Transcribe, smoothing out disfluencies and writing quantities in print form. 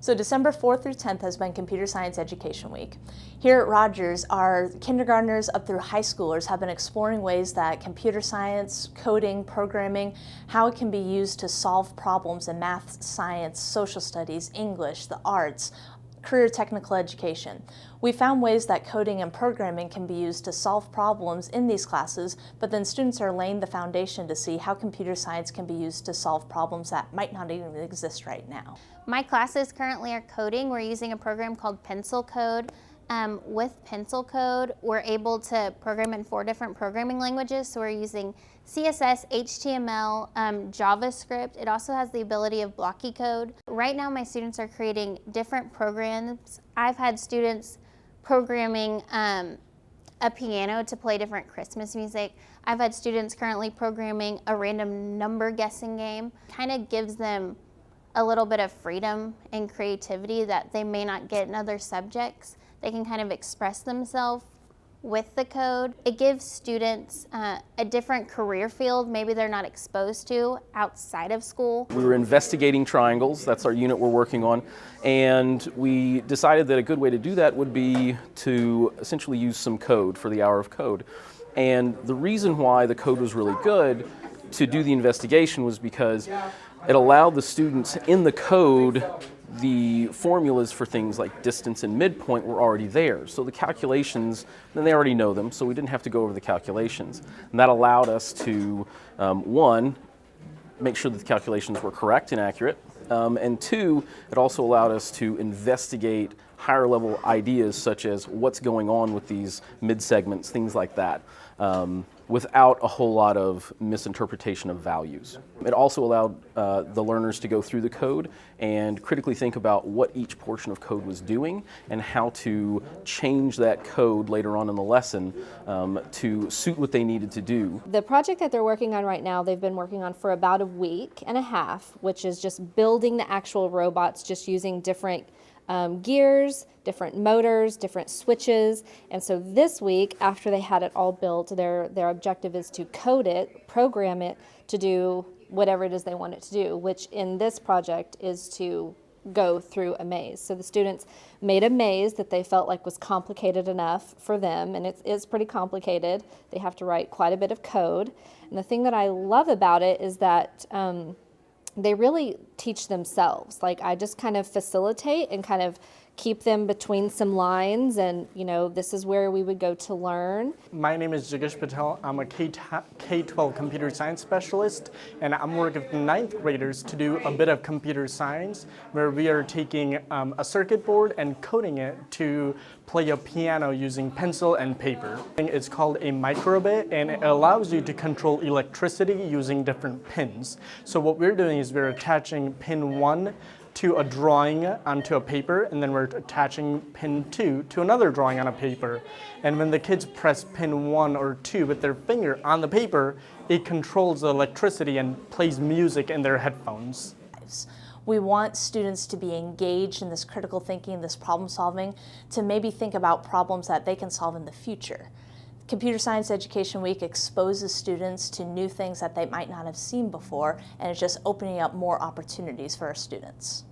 So December 4th through 10th has been Computer Science Education Week. Here at Rogers, our kindergartners up through high schoolers have been exploring ways that computer science, coding, programming, how it can be used to solve problems in math, science, social studies, English, the arts, career technical education. We found ways that coding and programming can be used to solve problems in these classes, but then students are laying the foundation to see how computer science can be used to solve problems that might not even exist right now. My classes currently are coding. We're using a program called Pencil Code. With Pencil Code, we're able to program in 4 different programming languages. So we're using CSS, HTML, JavaScript. It also has the ability of blocky code. Right now my students are creating different programs. I've had students programming a piano to play different Christmas music. I've had students currently programming a random number guessing game. Kind of gives them a little bit of freedom and creativity that they may not get in other subjects. They can kind of express themselves with the code. It gives students a different career field maybe they're not exposed to outside of school. We were investigating triangles, that's our unit we're working on, and we decided that a good way to do that would be to essentially use some code for the hour of code. And the reason why the code was really good to do the investigation was because it allowed the students in the code, the formulas for things like distance and midpoint were already there. So the calculations, then they already know them, so we didn't have to go over the calculations. And that allowed us to, one, make sure that the calculations were correct and accurate, and 2, it also allowed us to investigate higher level ideas such as what's going on with these mid-segments, things like that, without a whole lot of misinterpretation of values. It also allowed the learners to go through the code and critically think about what each portion of code was doing and how to change that code later on in the lesson to suit what they needed to do. The project that they're working on right now, they've been working on for about a week and a half, which is just building the actual robots, just using different gears, different motors, different switches. And so this week, after they had it all built, their objective is to code it, program it to do whatever it is they want it to do, which in this project is to go through a maze. So the students made a maze that they felt like was complicated enough for them, and it is pretty complicated. They have to write quite a bit of code. And the thing that I love about it is that they really teach themselves. Like, I just kind of facilitate and kind of keep them between some lines, and this is where we would go to learn. My name is Jigish Patel. I'm a K-12 computer science specialist, and I'm working with 9th graders to do a bit of computer science, where we are taking a circuit board and coding it to play a piano using pencil and paper. It's called a microbit, and it allows you to control electricity using different pins. So what we're doing is we're attaching pin 1 to a drawing onto a paper, and then we're attaching pin 2 to another drawing on a paper. And when the kids press pin 1 or 2 with their finger on the paper, it controls the electricity and plays music in their headphones. We want students to be engaged in this critical thinking, this problem solving, to maybe think about problems that they can solve in the future. Computer Science Education Week exposes students to new things that they might not have seen before, and it's just opening up more opportunities for our students.